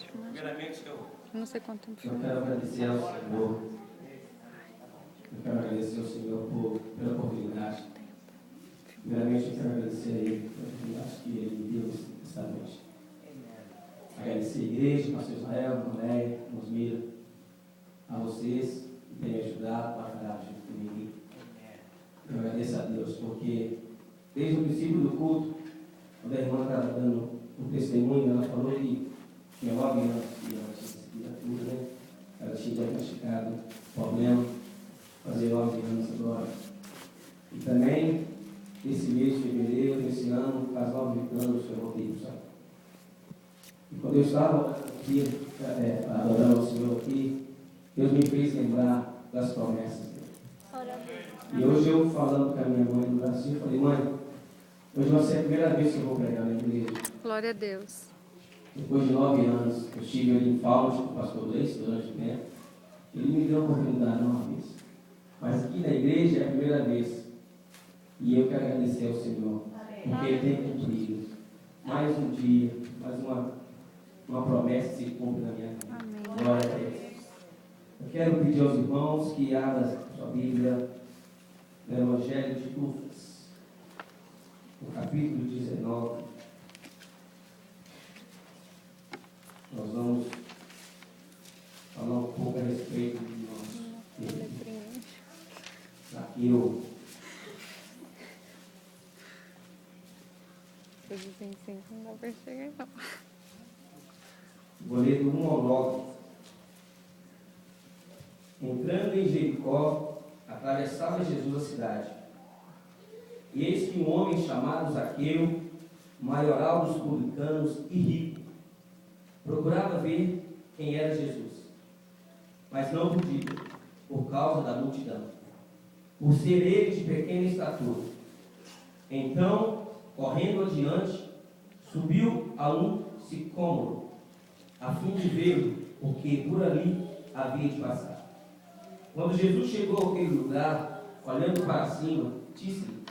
Primeiramente, eu não sei quanto tempo. Eu quero agradecer ao Senhor. Eu quero agradecer ao Senhor pela oportunidade. Primeiramente, eu quero agradecer a Ele pela oportunidade que Ele me deu esta noite. Agradecer a igreja, pastor Israel, Mané, Mosmira, a vocês que têm me ajudado, batalhado junto comigo. Eu agradeço a Deus, porque desde o princípio do culto, quando a irmã estava dando um testemunho, ela falou que tinha 9 anos que ela tinha seguido tudo, né? Ela tinha diagnosticado problema, fazer 9 anos agora. E também, esse mês de fevereiro, esse ano, faz 9 anos que eu voltei para o Senhor. E quando eu estava aqui, adorando o Senhor aqui, Deus me fez lembrar das promessas dele. E hoje eu falando com a minha mãe no Brasil, eu falei, mãe, hoje vai ser a primeira vez que eu vou pregar na igreja. Glória a Deus. Depois de 9 anos, eu estive ali em Palmas com o pastor Leite durante o tempo. Ele me deu a oportunidade uma vez. Mas aqui na igreja é a primeira vez. E eu quero agradecer ao Senhor, porque Ele tem cumprido. Mais um dia, mais uma promessa se cumpre na minha vida. Amém. Glória a Deus. Eu quero pedir aos irmãos que abram sua Bíblia no Evangelho de Lucas, no capítulo 19. Nós vamos falar um pouco a respeito de nós. Zaqueu. Se dizem sim, não dá para chegar, não. Vou ler do 1 ao 9. Entrando em Jericó, atravessava Jesus a cidade. E eis que um homem chamado Zaqueu, maioral dos publicanos e rico, procurava ver quem era Jesus, mas não podia, por causa da multidão, por ser ele de pequena estatura. Então, correndo adiante, subiu a um sicômoro, a fim de vê-lo, porque por ali havia de passar. Quando Jesus chegou àquele lugar, olhando para cima, disse-lhe: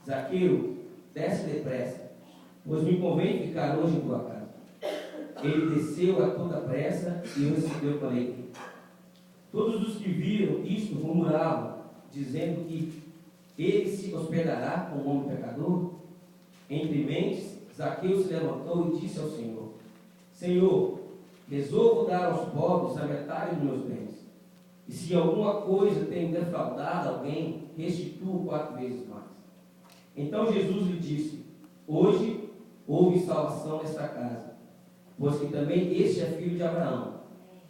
Zaqueu, desce depressa, pois me convém ficar hoje em tua casa. Ele desceu a toda pressa e o recebeu com alegria. Todos os que viram isto murmuravam, dizendo que ele se hospedará com um homem pecador. Entre mentes, Zaqueu se levantou e disse ao Senhor: Senhor, resolvo dar aos pobres a metade dos meus bens. E se alguma coisa tenho defraudado alguém, restituo 4 vezes mais. Então Jesus lhe disse: Hoje houve salvação nesta casa, pois que também este é filho de Abraão,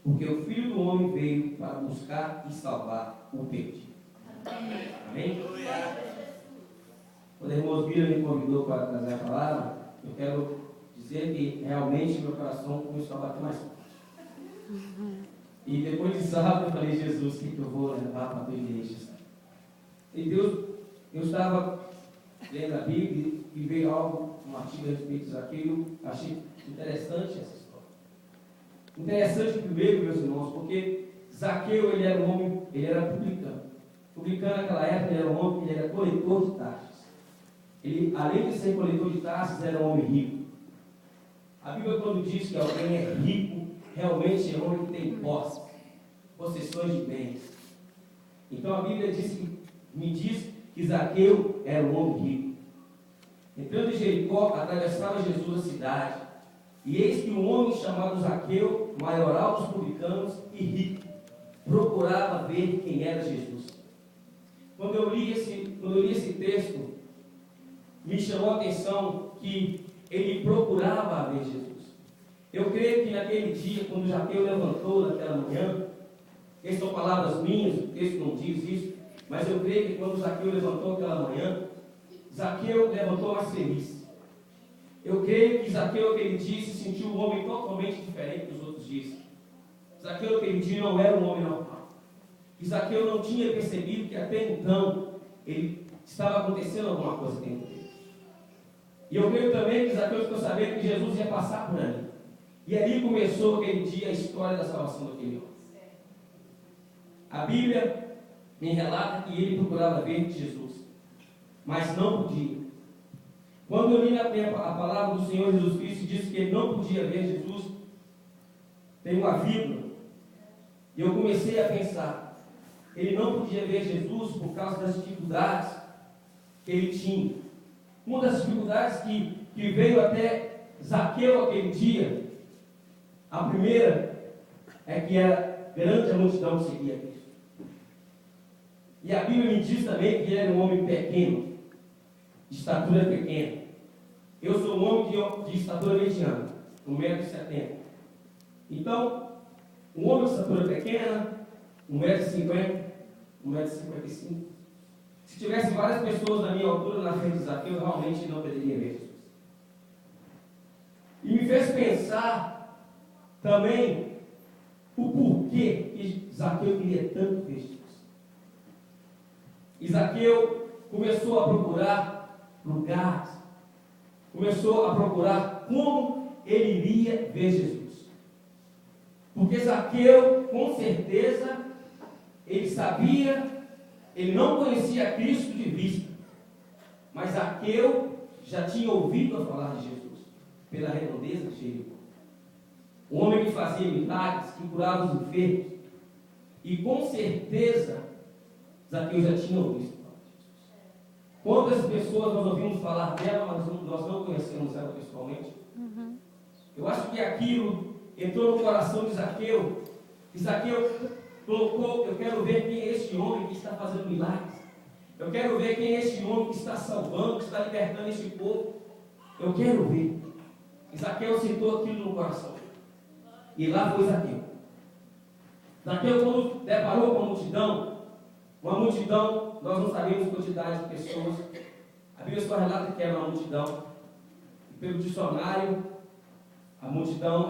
porque o Filho do Homem veio para buscar e salvar o perdido. Amém? Quando a irmã Osmira me convidou para trazer a palavra, eu quero dizer que realmente meu coração começou a bater mais forte. E depois de sábado eu falei: Jesus, o que eu vou levar para a tua igreja? E Deus, eu estava lendo a Bíblia e veio algo, um artigo a respeito de Zaqueu. Achei interessante essa história. Interessante primeiro, meus irmãos, porque Zaqueu, ele era um homem, ele era publicano. Publicano naquela época, ele era um homem, ele era coletor de taxas. Ele, além de ser coletor de taxas, era um homem rico. A Bíblia, quando diz que alguém é rico, realmente é um homem que tem posse, possessões de bens. Então a Bíblia me diz que Zaqueu era um homem rico. Entrando em Jericó, atravessava Jesus a cidade. E eis que um homem chamado Zaqueu, maioral dos publicanos e rico, procurava ver quem era Jesus. Quando eu li esse texto, me chamou a atenção que ele procurava ver Jesus. Eu creio que naquele dia, quando Zaqueu levantou naquela manhã, essas são palavras minhas, o texto não diz isso, mas eu creio que quando Zaqueu levantou aquela manhã, Zaqueu levantou mais feliz. Eu creio que Zaqueu aquele dia se sentiu um homem totalmente diferente dos outros dias. Zaqueu aquele dia não era um homem normal. E Zaqueu não tinha percebido que até então ele estava acontecendo alguma coisa dentro dele. E eu creio também que Zaqueu ficou sabendo que Jesus ia passar por ali. E ali começou aquele dia a história da salvação daquele homem. A Bíblia me relata que ele procurava ver Jesus, mas não podia. Quando eu li a palavra do Senhor Jesus Cristo, diz que ele não podia ver Jesus, tem uma vírgula. E eu comecei a pensar, ele não podia ver Jesus por causa das dificuldades que ele tinha. Uma das dificuldades que veio até Zaqueu aquele dia, a primeira é que era grande a multidão que seguia Cristo. E a Bíblia me diz também que ele era um homem pequeno, de estatura pequena. Eu sou um homem de estatura mediana, 1,70 m. Então, um homem de estatura pequena, 1,50 m, 1,55 m. Se tivesse várias pessoas na minha altura na frente de Zaqueu, eu realmente não poderia ver Jesus. E me fez pensar também o porquê que Zaqueu queria tanto ver Jesus. E Zaqueu começou a procurar lugares, começou a procurar como ele iria ver Jesus. Porque Zaqueu, com certeza, ele sabia, ele não conhecia Cristo de vista, mas Zaqueu já tinha ouvido falar de Jesus, pela redondeza de Jericó. Um homem que fazia milagres, que curava os enfermos, e com certeza, Zaqueu já tinha ouvido falar de Jesus. Quantas pessoas nós ouvimos falar dela, mas nós não conhecemos ela pessoalmente? Eu acho que aquilo entrou no coração de Zaqueu, e Zaqueu colocou: eu quero ver quem é este homem que está fazendo milagres, eu quero ver quem é este homem que está salvando, que está libertando este povo, eu quero ver. E Zaqueu sentou aquilo no coração, e lá foi Zaqueu. Zaqueu, quando deparou com a multidão, uma multidão, nós não sabemos a quantidade de pessoas, a Bíblia só relata que era uma multidão, e pelo dicionário, a multidão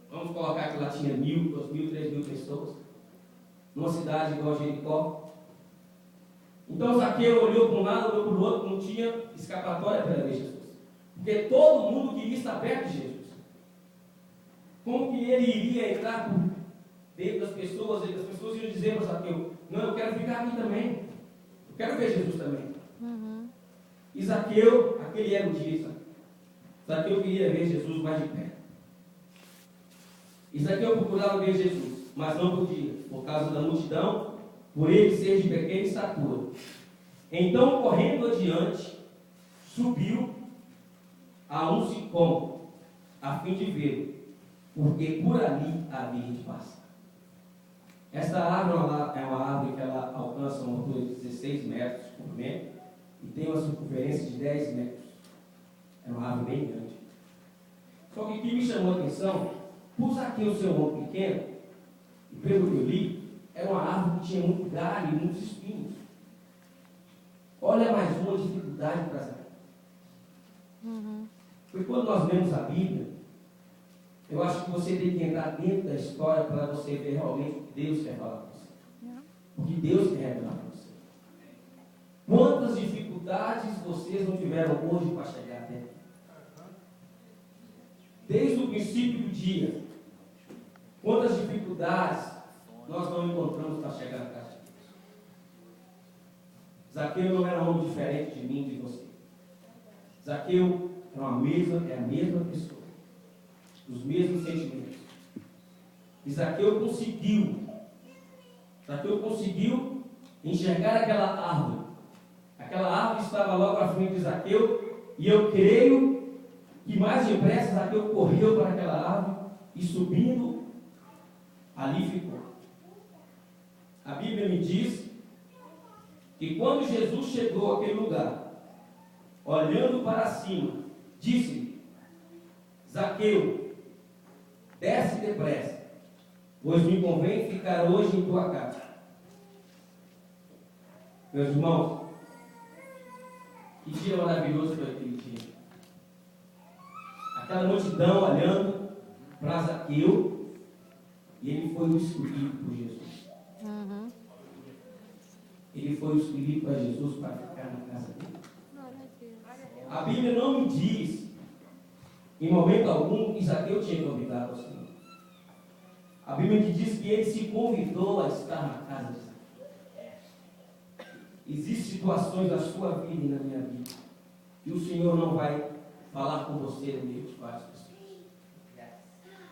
vamos colocar que lá tinha 1.000, 2.000, 3.000 pessoas, numa cidade igual a Jericó. Então Zaqueu olhou para um lado, olhou para o outro, não tinha escapatória para ver Jesus, porque todo mundo queria estar perto de Jesus. Como que ele iria entrar por dentro das pessoas? E as pessoas iam dizer para Zaqueu: não, eu quero ficar aqui também, eu quero ver Jesus também. E Zaqueu, aquele era o dia, Zaqueu queria ver Jesus mais de perto. E Zaqueu procurava ver Jesus, mas não podia, por causa da multidão, por ele ser de pequena estatura. Então, correndo adiante, subiu a um sicômoro, a fim de vê-lo, porque por ali havia de passar. Esta árvore é uma árvore que ela alcança uma altura de 16 metros por metro e tem uma circunferência de 10 metros. É uma árvore bem grande. Só que o que me chamou a atenção, por Zaqueu ser um homem pequeno, e pelo que eu li, era uma árvore que tinha muito galho e muitos espinhos. Olha mais uma dificuldade para Zaqueu. Porque quando nós lemos a Bíblia, eu acho que você tem que entrar dentro da história para você ver realmente o que Deus quer falar para você. O que Deus quer revelar para você. Quantas dificuldades vocês não tiveram hoje para chegar até aqui? Desde o princípio do dia, quantas dificuldades nós não encontramos para chegar na casa de Deus? Zaqueu não era um homem diferente de mim e de você. Zaqueu é a mesma pessoa, os mesmos sentimentos. E Zaqueu conseguiu enxergar aquela árvore. Aquela árvore estava logo à frente de Zaqueu, e eu creio que mais depressa Zaqueu correu para aquela árvore e subindo, ali ficou. A Bíblia me diz que quando Jesus chegou àquele lugar, olhando para cima, disse-lhe: Zaqueu, desce depressa, pois me convém ficar hoje em tua casa. Meus irmãos, que dia maravilhoso foi aquele dia. Aquela multidão olhando para Zaqueu, e ele foi o escolhido por Jesus. Ele foi o escolhido para Jesus para ficar na casa dele. A Bíblia não me diz, em momento algum, que Zaqueu tinha convidado ao Senhor. A Bíblia me diz que ele se convidou a estar na casa de Zaqueu. Existem situações na sua vida e na minha vida que o Senhor não vai falar com você no meio de várias pessoas.